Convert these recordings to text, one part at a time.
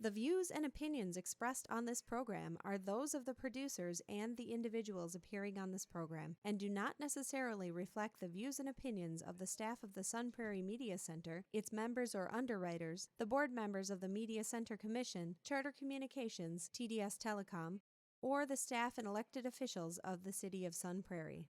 The views and opinions expressed on this program are those of the producers and the individuals appearing on this program and do not necessarily reflect the views and opinions of the staff of the Sun Prairie Media Center, its members or underwriters, the board members of the Media Center Commission, Charter Communications, TDS Telecom, or the staff and elected officials of the City of Sun Prairie.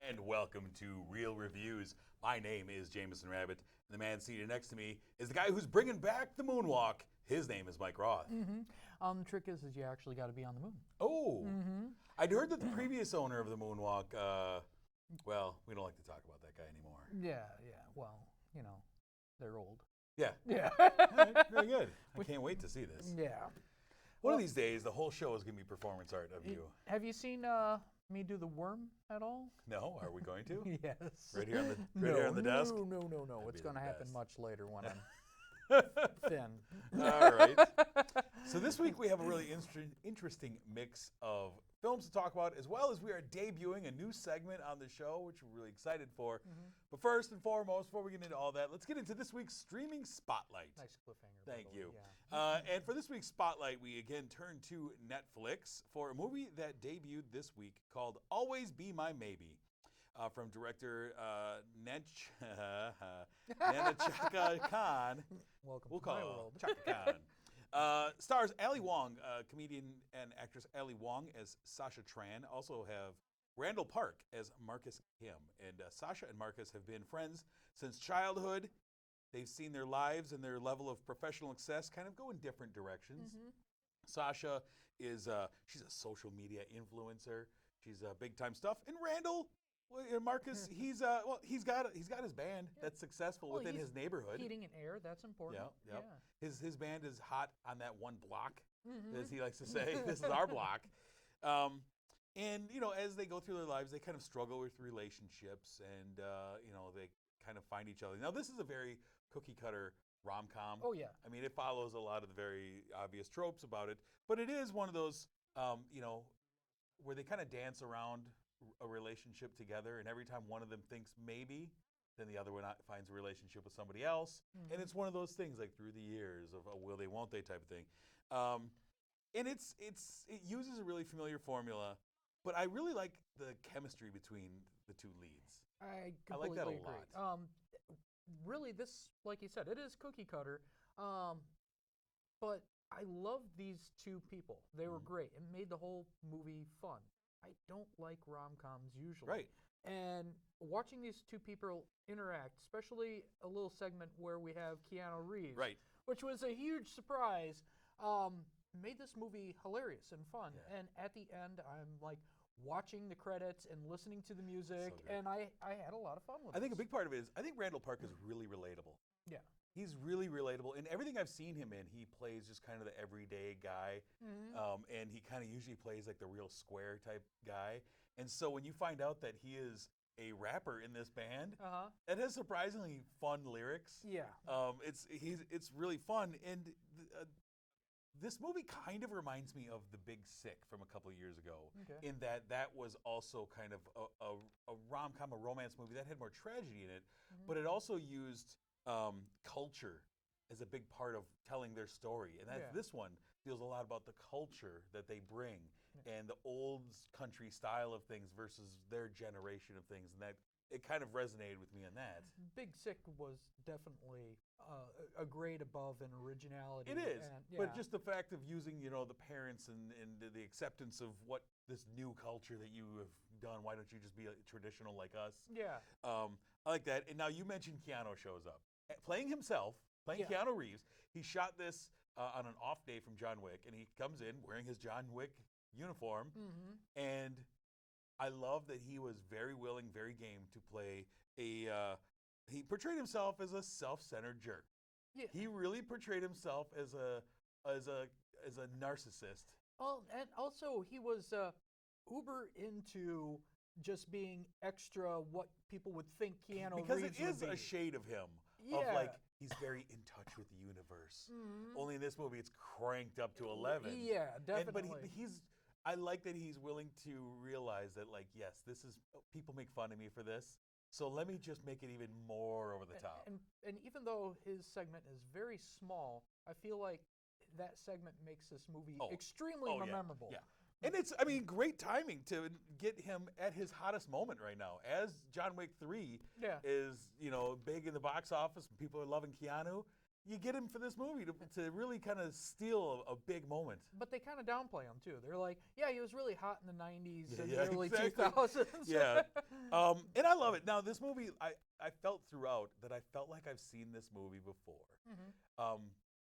And welcome to Real Reviews. My name is Jameson Rabbit, and the man seated next to me is the guy who's bringing back the moonwalk. His name is Mike Roth. The trick is you actually got to be on the moon. Oh, I'd heard that the previous owner of the moonwalk, well, we don't like to talk about that guy anymore. Yeah. Well, you know, they're old. Yeah. Yeah. All right, very good. I can't wait to see this. Yeah. One of these days, the whole show is going to be performance art of you. Have you seen me do the worm at all? No, are we going to? Yes. Right here on the desk? No. That'd It's be going to the happen best. much later when I'm thin. All right. So this week we have a really interesting mix of films to talk about, as well as we are debuting a new segment on the show, which we're really excited for. But first and foremost, before we get into all that, let's get into this week's streaming spotlight. Nice cliffhanger. by Thank the way, you. Yeah. And for this week's spotlight, we again turn to Netflix for a movie that debuted this week called Always Be My Maybe. From director Chaka Khan. Welcome We'll to call my her world. Chaka Khan. Stars Ali Wong, comedian and actress Ali Wong as Sasha Tran. Also have Randall Park as Marcus Kim. And Sasha and Marcus have been friends since childhood. They've seen their lives and their level of professional success kind of go in different directions. Sasha is she's a social media influencer. She's big time stuff. And Randall, Marcus, he's got his band that's successful within his neighborhood. Heating and air, that's important. Yeah. His band is hot on that one block, as he likes to say. This is our block. And as they go through their lives, they kind of struggle with relationships, and they kind of find each other. Now, this is a very cookie cutter rom-com. Oh yeah. I mean, it follows a lot of the very obvious tropes about it, but it is one of those, where they kind of dance around a relationship together, and every time one of them thinks maybe, then the other one finds a relationship with somebody else, and it's one of those things like through the years of a will they, won't they type of thing. And it uses a really familiar formula, but I really like the chemistry between the two leads. I like completely that a agree. lot. Really, this, like you said, it is cookie cutter. But I love these two people. They were great. It made the whole movie fun. I don't like rom-coms usually. Right. And watching these two people interact, especially a little segment where we have Keanu Reeves, Right. which was a huge surprise, made this movie hilarious and fun. Yeah. And at the end, I'm like watching the credits and listening to the music, So good. and I had a lot of fun with it. I think a big part of it is I think Randall Park is really relatable. Yeah. He's really relatable. In everything I've seen him in, he plays just kind of the everyday guy. And he kind of usually plays like the real square type guy. And so when you find out that he is a rapper in this band, it has surprisingly fun lyrics. Yeah. It's really fun. And this movie kind of reminds me of The Big Sick from a couple of years ago, in that was also kind of a rom-com, a romance movie that had more tragedy in it, but it also used culture as a big part of telling their story. And this one deals a lot about the culture that they bring and the old country style of things versus their generation of things. And that it kind of resonated with me on that. Big Sick was definitely a grade above in originality. It is, and, but just the fact of using, the parents and the acceptance of what this new culture that you have done. Why don't you just be traditional like us? Yeah. I like that. And now you mentioned Keanu shows up. Playing himself, Keanu Reeves. He shot this on an off day from John Wick, and he comes in wearing his John Wick uniform. And I love that he was very willing, very game to play he portrayed himself as a self-centered jerk. Yeah. He really portrayed himself as a narcissist. Oh, and also he was uber into just being extra what people would think Keanu because Reeves it is would be. a shade of him. Yeah. Of like he's very in touch with the universe. Only in this movie it's cranked up to 11. Yeah, definitely. But I like that he's willing to realize that like yes, this is people make fun of me for this. So let me just make it even more over the top. And even though his segment is very small, I feel like that segment makes this movie extremely memorable. Yeah. And it's, I mean, great timing to get him at his hottest moment right now. As John Wick 3 is, big in the box office and people are loving Keanu, you get him for this movie to really kind of steal a big moment. But they kind of downplay him, too. They're like, yeah, he was really hot in the 90s and the early exactly. 2000s. Yeah. And I love it. Now, this movie, I felt throughout that I felt like I've seen this movie before.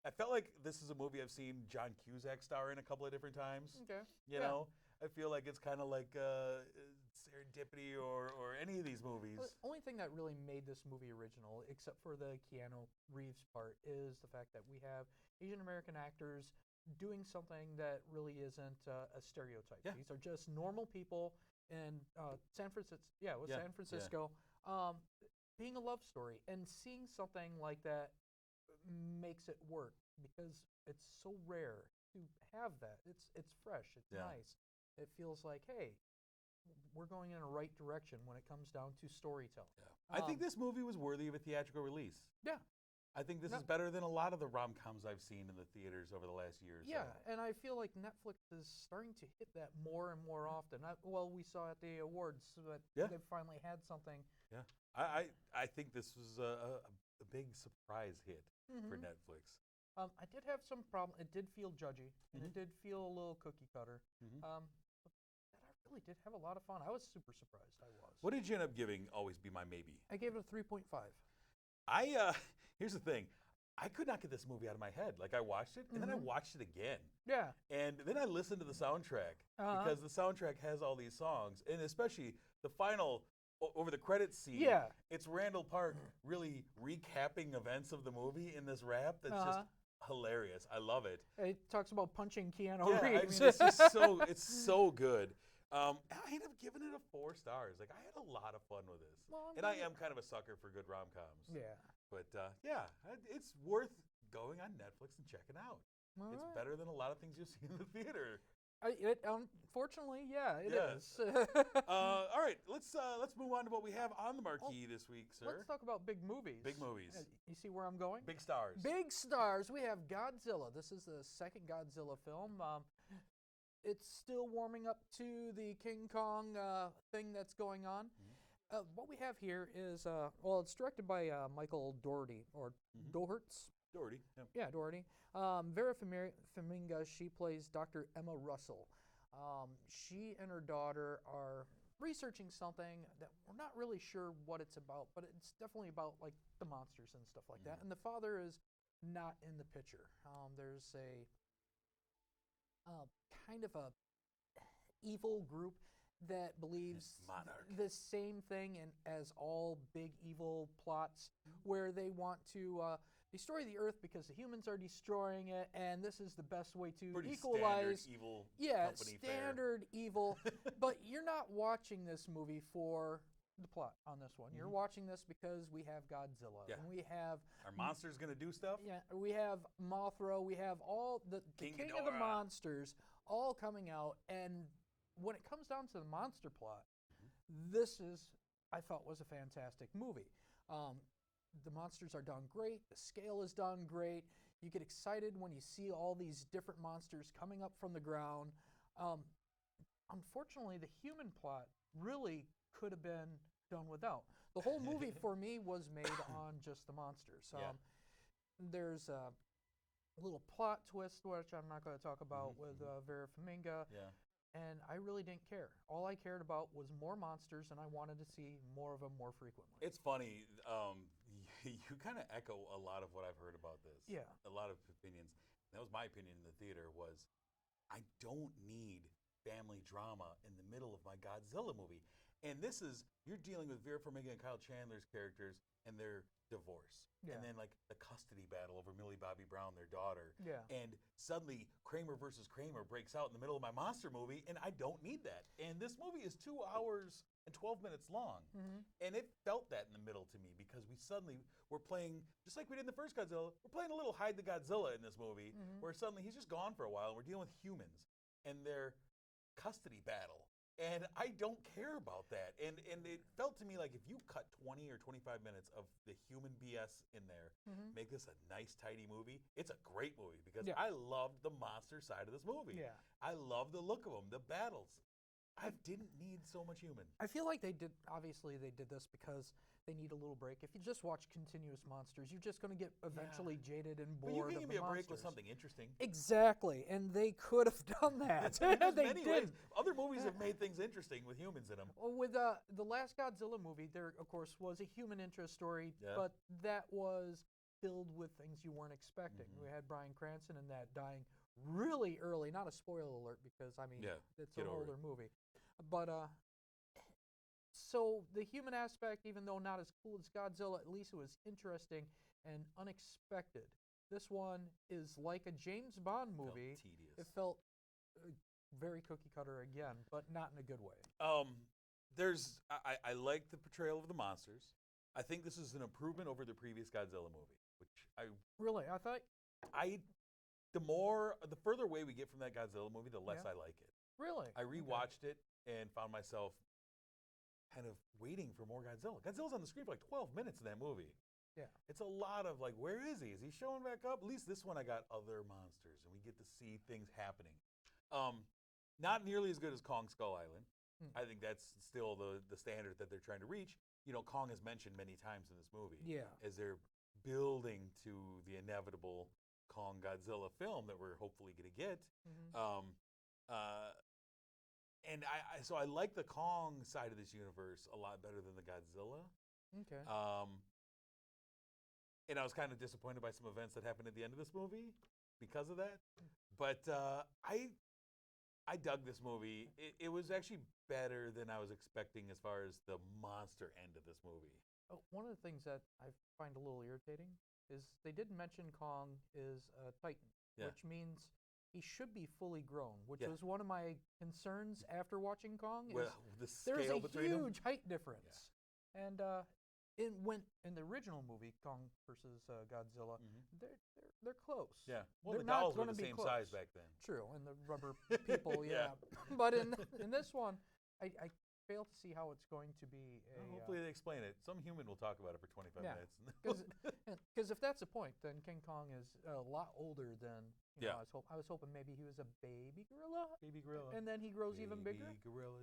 I felt like this is a movie I've seen John Cusack star in a couple of different times. Okay. You know? I feel like it's kind of like Serendipity or any of these movies. Well, the only thing that really made this movie original, except for the Keanu Reeves part, is the fact that we have Asian American actors doing something that really isn't a stereotype. Yeah. These are just normal people in San Francisco. San Francisco, being a love story, and seeing something like that makes it work because it's so rare to have that. It's fresh. It's nice. It feels like, hey, we're going in a right direction when it comes down to storytelling. Yeah. I think this movie was worthy of a theatrical release. Yeah. I think this is better than a lot of the rom-coms I've seen in the theaters over the last year or so. Yeah, and I feel like Netflix is starting to hit that more and more often. We saw at the awards that they finally had something. Yeah. I think this was a big surprise hit for Netflix. I did have some problem. It did feel judgy, and it did feel a little cookie cutter. But I really did have a lot of fun. I was super surprised. I was. What did you end up giving Always Be My Maybe? I gave it a 3.5. Here's the thing. I could not get this movie out of my head. Like, I watched it, and then I watched it again. Yeah. And then I listened to the soundtrack, because the soundtrack has all these songs, and especially the final, over the credits scene, it's Randall Park really recapping events of the movie in this rap that's just hilarious. I love it. It talks about punching Keanu I Reeves. mean, it's so good. I ended up giving it a 4 stars. Like, I had a lot of fun with this. Well, and I am kind of a sucker for good rom-coms. Yeah. But, it's worth going on Netflix and checking out. It's better than a lot of things you'll see in the theater. Unfortunately, it is. All right, let's move on to what we have on the marquee this week, sir. Let's talk about big movies. Big movies. You see where I'm going? Big stars. Big stars. We have Godzilla. This is the second Godzilla film. It's still warming up to the King Kong thing that's going on. What we have here is, it's directed by Michael Dougherty, or Dohertz. Dougherty. Yeah, Dougherty. Vera Farmiga, she plays Dr. Emma Russell. She and her daughter are researching something that we're not really sure what it's about, but it's definitely about like the monsters and stuff like that. And the father is not in the picture. There's a kind of a evil group that believes the same thing as all big evil plots, where they want to destroy the earth because the humans are destroying it, and this is the best way to equalize. Standard evil. Standard evil. But you're not watching this movie for the plot on this one. You're watching this because we have Godzilla, and we have our monsters gonna do stuff. Yeah, we have Mothra. We have all the king of the monsters all coming out, and when it comes down to the monster plot, this I felt was a fantastic movie. The monsters are done great. The scale is done great. You get excited when you see all these different monsters coming up from the ground. Unfortunately, the human plot really could have been done without. The whole movie for me was made on just the monsters. There's a little plot twist, which I'm not going to talk about, with Vera Farmiga. Yeah. And I really didn't care. All I cared about was more monsters, and I wanted to see more of them more frequently. It's funny. You kind of echo a lot of what I've heard about this. Yeah. A lot of opinions. That was my opinion in the theater was, I don't need family drama in the middle of my Godzilla movie. And this is, you're dealing with Vera Farmiga and Kyle Chandler's characters and their divorce. Yeah. And then like the custody battle over Millie Bobby Brown, their daughter. Yeah. And suddenly Kramer versus Kramer breaks out in the middle of my monster movie, and I don't need that. And this movie is 2 hours and 12 minutes long. And it felt that in the middle to me because we suddenly were playing, just like we did in the first Godzilla, we're playing a little Hide the Godzilla in this movie, where suddenly he's just gone for a while, and we're dealing with humans and their custody battle. And I don't care about that. And it felt to me like if you cut 20 or 25 minutes of the human BS in there, make this a nice, tidy movie, it's a great movie because I loved the monster side of this movie. Yeah. I love the look of them, the battles. I didn't need so much human. I feel like they did this because they need a little break. If you just watch continuous monsters, you're just going to get eventually jaded and bored. But you can give me a break monsters. with something interesting. Exactly, and they could have done that. They many did. ways. Other movies have made things interesting with humans in them. Well, with the last Godzilla movie, there of course was a human interest story, but that was filled with things you weren't expecting. We had Bryan Cranston in that dying really early. Not a spoiler alert because I mean it's an older movie, but so the human aspect, even though not as cool as Godzilla, at least it was interesting and unexpected. This one is like a James Bond movie. Felt tedious. It felt very cookie cutter again, but not in a good way. I like the portrayal of the monsters. I think this is an improvement over the previous Godzilla movie, which the further away we get from that Godzilla movie, the less I like it. Really? I rewatched it and found myself kind of waiting for more Godzilla. Godzilla's on the screen for like 12 minutes in that movie. Yeah. It's a lot of like, where is he? Is he showing back up? At least this one I got other monsters, and we get to see things happening. Not nearly as good as Kong Skull Island. I think that's still the standard that they're trying to reach. You know, Kong is mentioned many times in this movie. Yeah. As they're building to the inevitable Kong Godzilla film that we're hopefully going to get. And so I like the Kong side of this universe a lot better than the Godzilla. Okay. And I was kind of disappointed by some events that happened at the end of this movie because of that. But I dug this movie. It was actually better than I was expecting as far as the monster end of this movie. One of the things that I find a little irritating is they didn't mention Kong is a Titan, which means he should be fully grown, which was one of my concerns after watching Kong. There's a huge height difference. And in the original movie, Kong versus Godzilla, they're close. Yeah, well, they're the dolls were not the gonna same be size close. back then. True, and the rubber people, But in this one, I fail to see how it's going to be a. Hopefully they explain it. Some human will talk about it for 25 minutes. Because if that's the point, then King Kong is a lot older than. You know, I was hoping maybe he was a baby gorilla. Baby gorilla. And then he grows even bigger. Baby gorilla.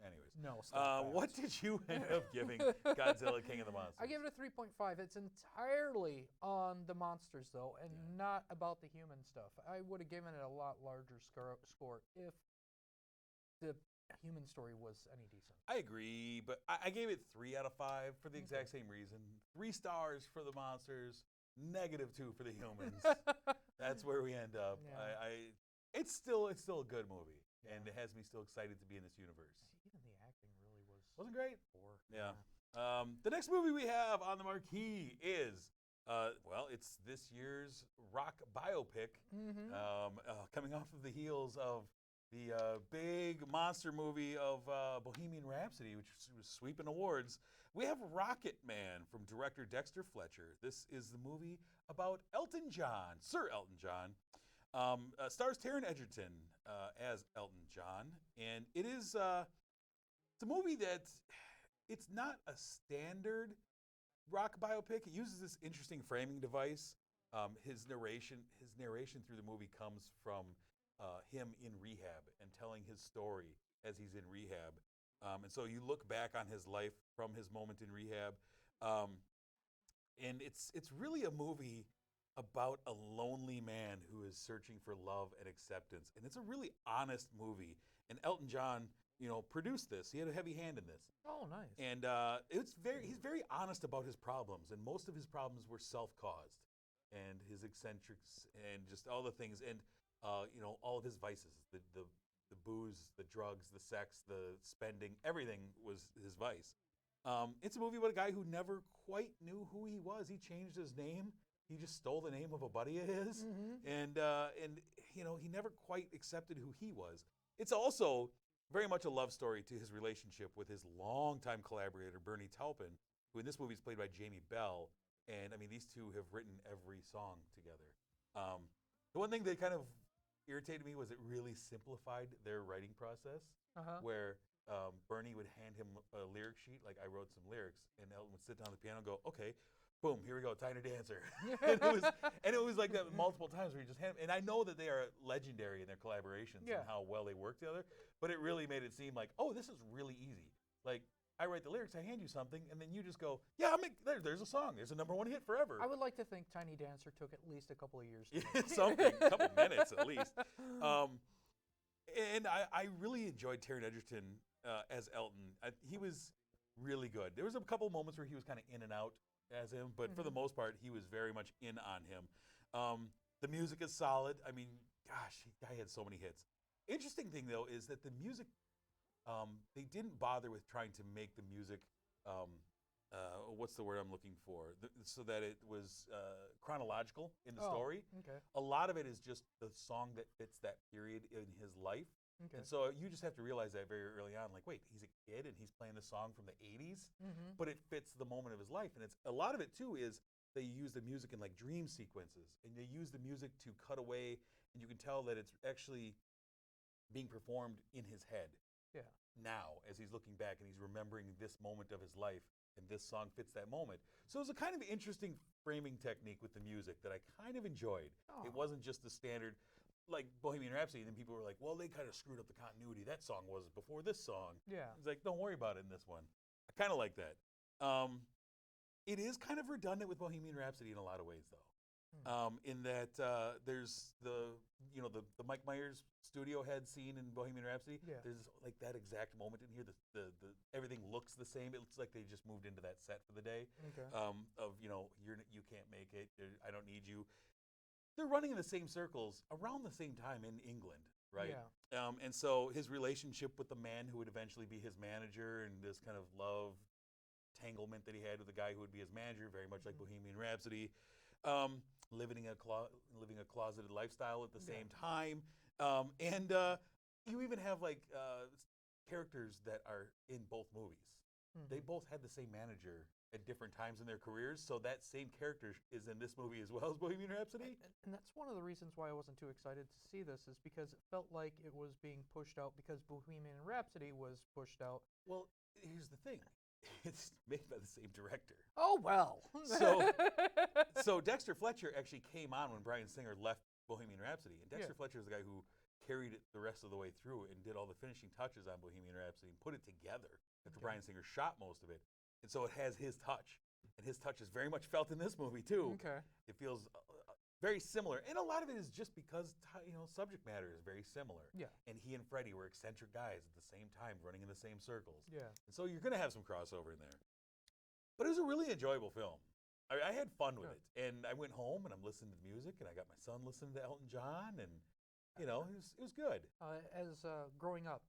Anyways. No. Stop what did you end up giving Godzilla King of the Monsters? I give it a 3.5. It's entirely on the monsters though, and not about the human stuff. I would have given it a lot larger score if the human story was any decent. I agree, but I gave it 3 out of 5 for the exact same reason. 3 stars for the monsters, -2 for the humans. That's where we end up. Yeah. It's still a good movie, and it has me still excited to be in this universe. Even the acting really wasn't great. Poor. Yeah. The next movie we have on the marquee is it's this year's rock biopic, coming off of the heels of the big monster movie of Bohemian Rhapsody, which was sweeping awards. We have Rocketman from director Dexter Fletcher. This is the movie about Elton John, Sir Elton John. Stars Taron Egerton as Elton John, and it's a movie that it's not a standard rock biopic. It uses this interesting framing device. His narration through the movie comes from him in rehab and telling his story as he's in rehab. And so you look back on his life from his moment in rehab, and it's really a movie about a lonely man who is searching for love and acceptance. And it's a really honest movie. And Elton John, produced this. He had a heavy hand in this. Oh, nice. And he's very honest about his problems, and most of his problems were self-caused, and his eccentrics, and just all the things, and all of his vices, the the booze, the drugs, the sex, the spending, everything was his vice. It's a movie about a guy who never quite knew who he was. He changed his name. He just stole the name of a buddy of his, and he never quite accepted who he was. It's also very much a love story to his relationship with his longtime collaborator Bernie Taupin, who in this movie is played by Jamie Bell. And I mean, these two have written every song together. The one thing that kind of irritated me was it really simplified their writing process, where Bernie would hand him a lyric sheet, like I wrote some lyrics, and Elton would sit down at the piano and go, okay, boom, here we go, Tiny Dancer. and it was like that multiple times where you just hand and I know that they are legendary in their collaborations and how well they work together, but it really made it seem like, oh, this is really easy. Like, I write the lyrics, I hand you something, and then you just go, yeah, there's a song. There's a #1 hit forever. I would like to think Tiny Dancer took at least a couple of years. Something, a couple minutes at least. And I really enjoyed Taron Egerton as Elton. He was really good. There was a couple moments where he was kind of in and out as him, but for the most part, he was very much in on him. The music is solid. I mean, gosh, the guy had so many hits. Interesting thing, though, is that the music, they didn't bother with trying to make the music, what's the word I'm looking for, so that it was chronological in the story. Okay. A lot of it is just the song that fits that period in his life. Okay. And so you just have to realize that very early on, like, wait, he's a kid and he's playing the song from the 80s, but it fits the moment of his life. And it's a lot of it, too, is they use the music in, like, dream sequences. And they use the music to cut away, and you can tell that it's actually being performed in his head. Yeah. Now, as he's looking back and he's remembering this moment of his life, and this song fits that moment. So it was a kind of interesting framing technique with the music that I kind of enjoyed. It wasn't just the standard, like Bohemian Rhapsody, and then people were like, well, they kind of screwed up the continuity. That song was before this song. Yeah. It's like, don't worry about it in this one. I kind of like that. It is kind of redundant with Bohemian Rhapsody in a lot of ways, though. In that there's the Mike Myers studio head scene in Bohemian Rhapsody. Yeah. There's like that exact moment in here. The everything looks the same. It looks like they just moved into that set for the day. Okay. You can't make it. I don't need you. They're running in the same circles around the same time in England, right? Yeah. And so his relationship with the man who would eventually be his manager, and this kind of love tanglement that he had with the guy who would be his manager, very much like Bohemian Rhapsody. Living a closeted lifestyle at the same time, and you even have like characters that are in both movies. They both had the same manager at different times in their careers, so that same character is in this movie as well as Bohemian Rhapsody. And that's one of the reasons why I wasn't too excited to see this, is because it felt like it was being pushed out because Bohemian Rhapsody was pushed out. Well, here's the thing. It's made by the same director. Oh, well. So Dexter Fletcher actually came on when Bryan Singer left Bohemian Rhapsody. And Dexter Fletcher is the guy who carried it the rest of the way through and did all the finishing touches on Bohemian Rhapsody and put it together after Bryan Singer shot most of it. And so it has his touch. And his touch is very much felt in this movie, too. Okay. It feels very similar. And a lot of it is just because, subject matter is very similar. Yeah. And he and Freddie were eccentric guys at the same time, running in the same circles. Yeah. And so you're going to have some crossover in there. But it was a really enjoyable film. I had fun with it. And I went home and I'm listening to music, and I got my son listening to Elton John, and, it was good. Growing up,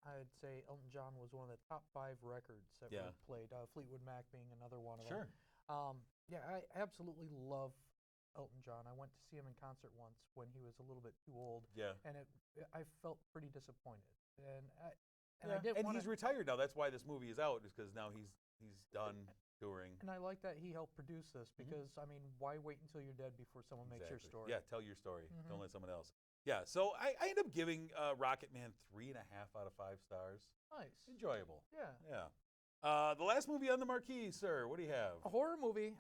I'd say Elton John was one of the top 5 records that were played, Fleetwood Mac being another one of them. Sure. I absolutely love Elton John. I went to see him in concert once when he was a little bit too old. Yeah. And I felt pretty disappointed. And he's retired now. That's why this movie is out, is because now he's done touring. And I like that he helped produce this because, I mean, why wait until you're dead before someone makes your story? Yeah, tell your story. Don't let someone else. Yeah, so I ended up giving Rocketman 3.5 out of 5 stars. Nice. Enjoyable. Yeah. Yeah. The last movie on the marquee, sir, what do you have? A horror movie.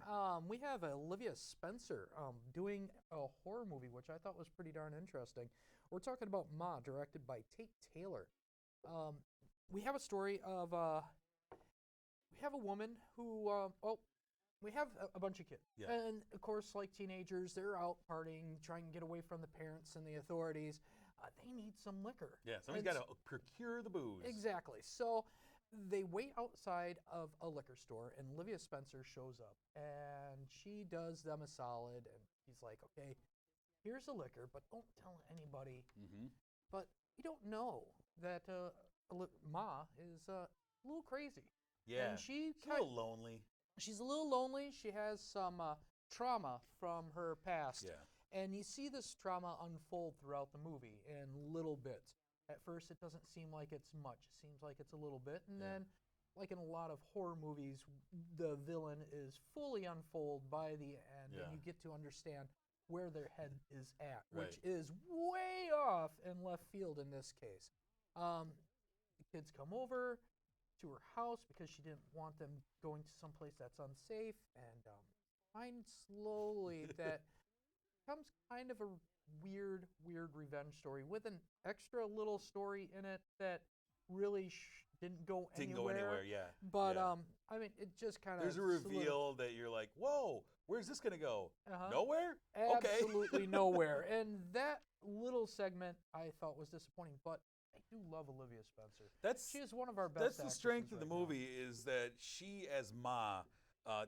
We have Octavia Spencer doing a horror movie, which I thought was pretty darn interesting. We're talking about Ma, directed by Tate Taylor. We have a story of... we have a woman who... we have a bunch of kids. Yeah. And, of course, like teenagers, they're out partying, trying to get away from the parents and the authorities. They need some liquor. Yeah, somebody's got to procure the booze. Exactly. So they wait outside of a liquor store, and Octavia Spencer shows up. And she does them a solid, and he's like, okay, here's the liquor, but don't tell anybody. But we don't know that Ma is a little crazy. Yeah. And She's a little lonely. she's a little lonely. She has some trauma from her past. Yeah. And you see this trauma unfold throughout the movie in little bits. At first, it doesn't seem like it's much. It seems like it's a little bit. And then, like in a lot of horror movies, the villain is fully unfolded by the end. And you get to understand where their head is at, which is way off in left field in this case. The kids come over to her house because she didn't want them going to someplace that's unsafe, and find slowly that becomes kind of a weird revenge story with an extra little story in it that really didn't go anywhere. Yeah. But I mean, it just kind of there's a reveal that you're like, whoa, where's this gonna go? Nowhere. Absolutely nowhere. And that little segment I thought was disappointing, but I do love Olivia Spencer. She is one of our best. That's the strength of the movie is that she, as Ma,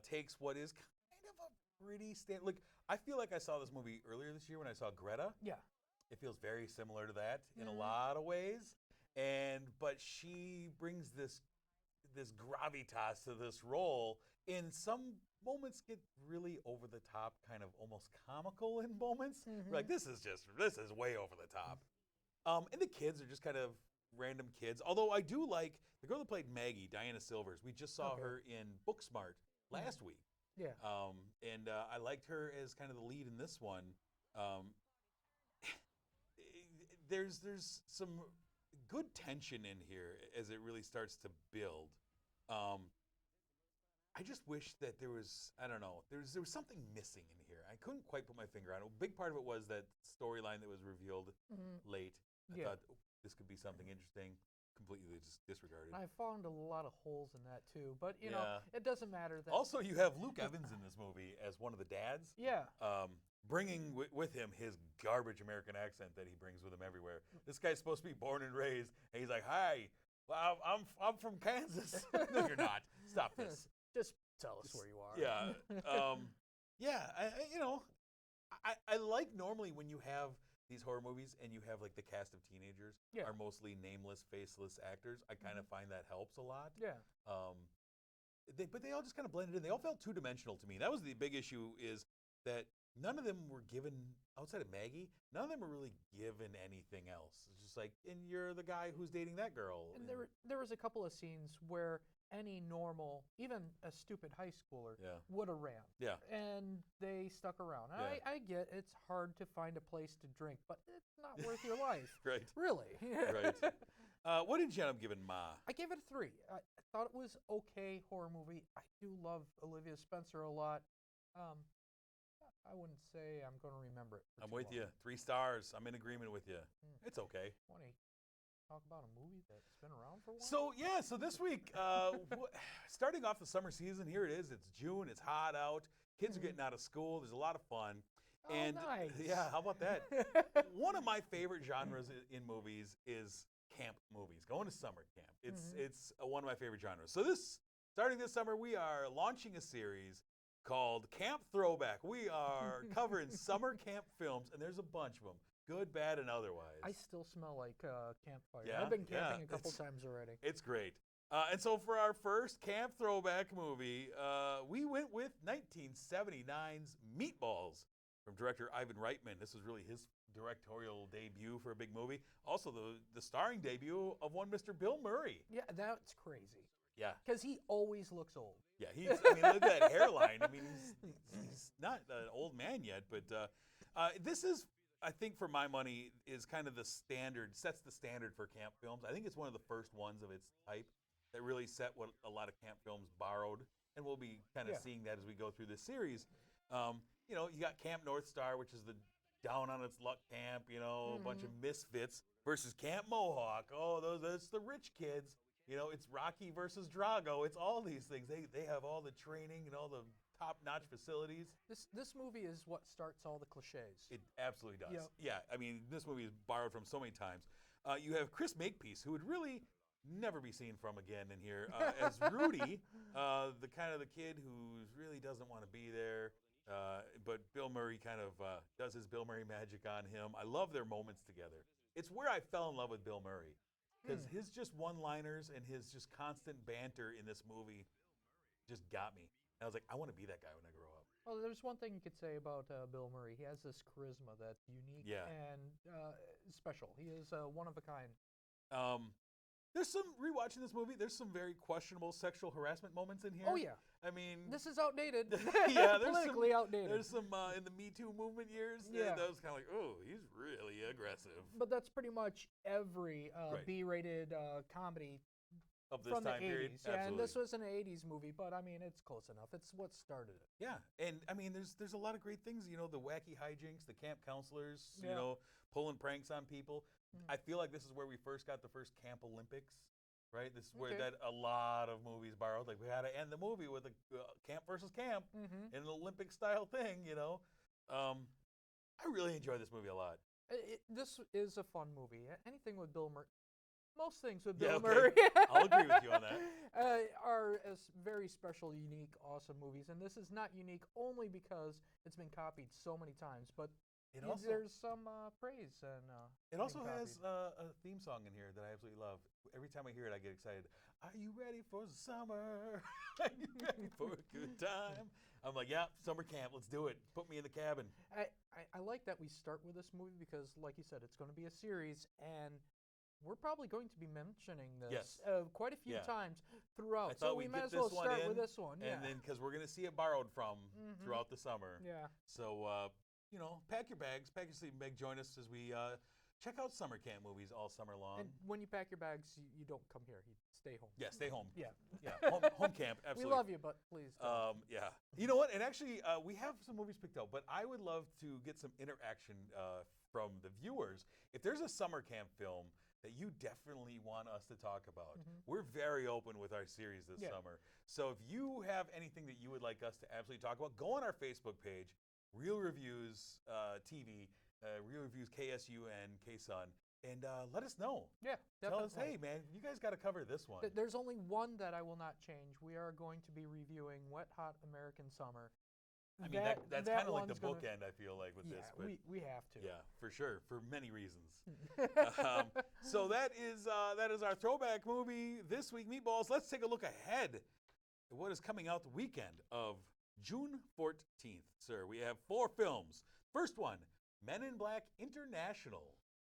takes what is kind of a pretty Like, I feel like I saw this movie earlier this year when I saw Greta. Yeah. It feels very similar to that in a lot of ways, but she brings this gravitas to this role. In some moments, get really over the top, kind of almost comical in moments. Like this is way over the top. And the kids are just kind of random kids. Although I do like the girl that played Maggie, Diana Silvers. We just saw her in Booksmart last week. Yeah. And I liked her as kind of the lead in this one. There's some good tension in here as it really starts to build. I just wish that there was, I don't know, there was something missing in here. I couldn't quite put my finger on it. A big part of it was that storyline that was revealed late. I thought this could be something interesting. Completely just disregarded. I found a lot of holes in that too, but you know, it doesn't matter. Also, you have Luke Evans in this movie as one of the dads. Yeah. Bringing with him his garbage American accent that he brings with him everywhere. This guy's supposed to be born and raised, and he's like, "Hi, well, I'm from Kansas." No, you're not. Stop this. Just tell us where you are. Yeah. I like normally when you have these horror movies and you have like the cast of teenagers are mostly nameless, faceless actors. I kind of find that helps a lot. Yeah. But they all just kind of blended in. They all felt two-dimensional to me. That was the big issue, is that none of them were given, outside of Maggie, none of them were really given anything else. It's just like, and you're the guy who's dating that girl. And there was a couple of scenes where any normal, even a stupid high schooler, would have ran. Yeah. And they stuck around. I get it's hard to find a place to drink, but it's not worth your life. Right. Really. Right. What did you end up giving Ma? I gave it a 3. I thought it was okay horror movie. I do love Olivia Spencer a lot. I wouldn't say I'm going to remember it. I'm with you. 3 stars. I'm in agreement with you. It's okay. Want to talk about a movie that's been around for a while? So this week, starting off the summer season, here it is. It's June. It's hot out. Kids are getting out of school. There's a lot of fun. Oh, and nice. Yeah, how about that? One of my favorite genres in movies is camp movies. Going to summer camp. It's one of my favorite genres. So starting this summer, we are launching a series called Camp Throwback. We are covering summer camp films, and there's a bunch of them, good, bad, and otherwise. I still smell like campfire. Yeah? I've been camping a couple times already. It's great. And so for our first Camp Throwback movie, we went with 1979's Meatballs from director Ivan Reitman. This was really his directorial debut for a big movie. Also the starring debut of one Mr. Bill Murray. Yeah, that's crazy. Yeah. Because he always looks old. Yeah, look at that hairline. I mean, he's not an old man yet, but this is, I think, for my money, is kind of sets the standard for camp films. I think it's one of the first ones of its type that really set what a lot of camp films borrowed, and we'll be kind of seeing that as we go through this series. You got Camp North Star, which is the down on its luck camp, a bunch of misfits, versus Camp Mohawk. Oh, that's the rich kids. It's Rocky versus Drago. It's all these things. They have all the training and all the top-notch facilities. This movie is what starts all the cliches. It absolutely does. Yep. Yeah, I mean, this movie is borrowed from so many times. You have Chris Makepeace, who would really never be seen from again in here, as Rudy, the kind of the kid who really doesn't want to be there. But Bill Murray kind of does his Bill Murray magic on him. I love their moments together. it's where I fell in love with Bill Murray. Because his just one-liners and his just constant banter in this movie just got me. And I was like, I want to be that guy when I grow up. Well, there's one thing you could say about Bill Murray. He has this charisma that's unique and special. He is one of a kind. There's some, rewatching this movie, there's some very questionable sexual harassment moments in here. Oh, yeah. I mean... This is outdated. Yeah, there's politically outdated. There's some, in the Me Too movement years, that was kind of like, oh, he's really aggressive. But that's pretty much every B-rated comedy of this from time the 80s. period. Yeah, Absolutely. and this was an 80s movie, but I mean, it's close enough. It's what started it. Yeah, and I mean, there's a lot of great things. You know, the wacky hijinks, the camp counselors, you know, pulling pranks on people. I feel like this is where we first got the first Camp Olympics, right? This is where that a lot of movies borrowed. Like, we had to end the movie with a camp versus camp in an Olympic-style thing, you know? I really enjoy this movie a lot. This is a fun movie. Anything with Bill Murray. Most things with Bill Murray I'll agree with you on that. are as very special, unique, awesome movies. And this is not unique only because it's been copied so many times, but there's some praise. And it also has a theme song in here that I absolutely love. Every time I hear it, I get excited. Are you ready for the summer? Are you ready for a good time? I'm like, yeah, summer camp, let's do it. Put me in the cabin. I like that we start with this movie because, like you said, it's going to be a series, and we're probably going to be mentioning this quite a few times throughout. So we might as well start with this one. And then, because we're going to see it borrowed from throughout the summer. Yeah. So, you know, pack your bags, pack your sleeping bag, join us as we check out summer camp movies all summer long. And when you pack your bags, you don't come here. You stay home. Yeah, stay home. Yeah. Home camp, absolutely. We love you, but please don't. Yeah. You know what? And actually, we have some movies picked out, but I would love to get some interaction from the viewers. If there's a summer camp film that you definitely want us to talk about, we're very open with our series this summer. So if you have anything that you would like us to absolutely talk about, go on our Facebook page, Real Reviews TV, Real Reviews KSU and KSUN, and let us know. Yeah, Tell definitely. us, hey, man, you guys got to cover this one. There's only one that I will not change. We are going to be reviewing Wet Hot American Summer. I mean, that's kind of like the bookend, I feel like, with this. But we have to. Yeah, for sure, for many reasons. So that is our throwback movie this week, Meatballs. Let's take a look ahead at what is coming out the weekend of June 14th. Sir, we have 4 films. First one, Men in Black International.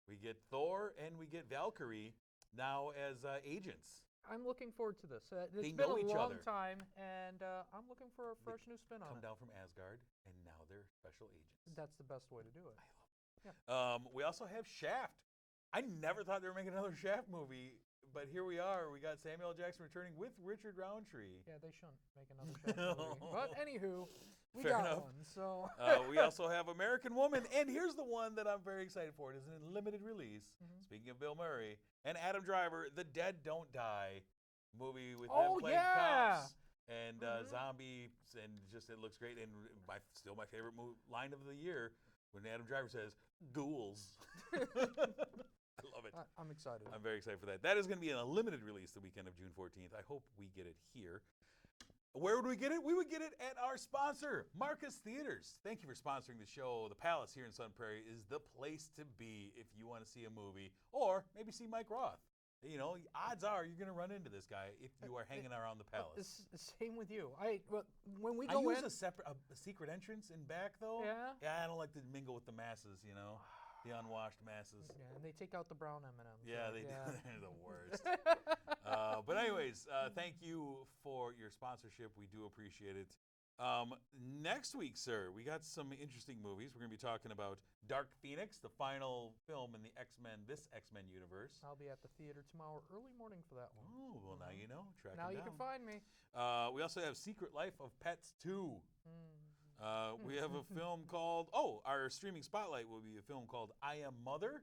We get Thor and we get Valkyrie now as agents. I'm looking forward to this. It's They been know a each long other. time, and I'm looking for a fresh new spin on Come it. down from Asgard, and now they're special agents. That's the best way to do it. I love it. We also have Shaft. I never thought they were making another Shaft movie, but here we are. We got Samuel L. Jackson returning with Richard Roundtree. Yeah, they shouldn't make another Shaft movie. But anywho, we Fair got enough. one. So We also have American Woman, and here's the one that I'm very excited for. It is in limited release. Speaking of Bill Murray and Adam Driver, The Dead Don't Die movie with them playing cops and zombies, and just it looks great. And still my favorite line of the year when Adam Driver says "ghouls." I love it. I'm excited. I'm very excited for that. That is going to be in a limited release the weekend of June 14th. I hope we get it here. Where would we get it? We would get it at our sponsor, Marcus Theaters. Thank you for sponsoring the show. The Palace here in Sun Prairie is the place to be if you want to see a movie or maybe see Mike Roth. You know, odds are you're going to run into this guy if you are hanging around the Palace. It's the same with you. When we I go use in, a secret entrance in back, though. Yeah? Yeah, I don't like to mingle with the masses, you know, the unwashed masses. yeah, and they take out the brown M&Ms. Yeah, right? they're the worst. But anyways, thank you for your sponsorship. We do appreciate it. Next week, sir, we got some interesting movies. We're going to be talking about Dark Phoenix, the final film in the X-Men universe. I'll be at the theater tomorrow early morning for that one. Oh, well, now you know. Track Now him you can down. find me. We also have Secret Life of Pets 2. We have a film called, our streaming spotlight will be a film called I Am Mother.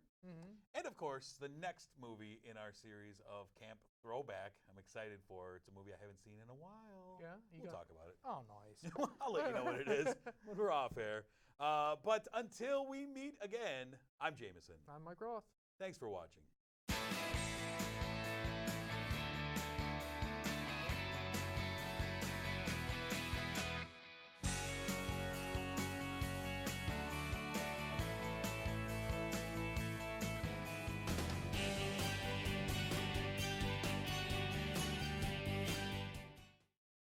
And of course, the next movie in our series of Camp Throwback, I'm excited for. It's a movie I haven't seen in a while. Yeah? We'll talk about it. Oh, nice. I'll let you know what it is when we're off air. But until we meet again, I'm Jameson. I'm Mike Roth. Thanks for watching.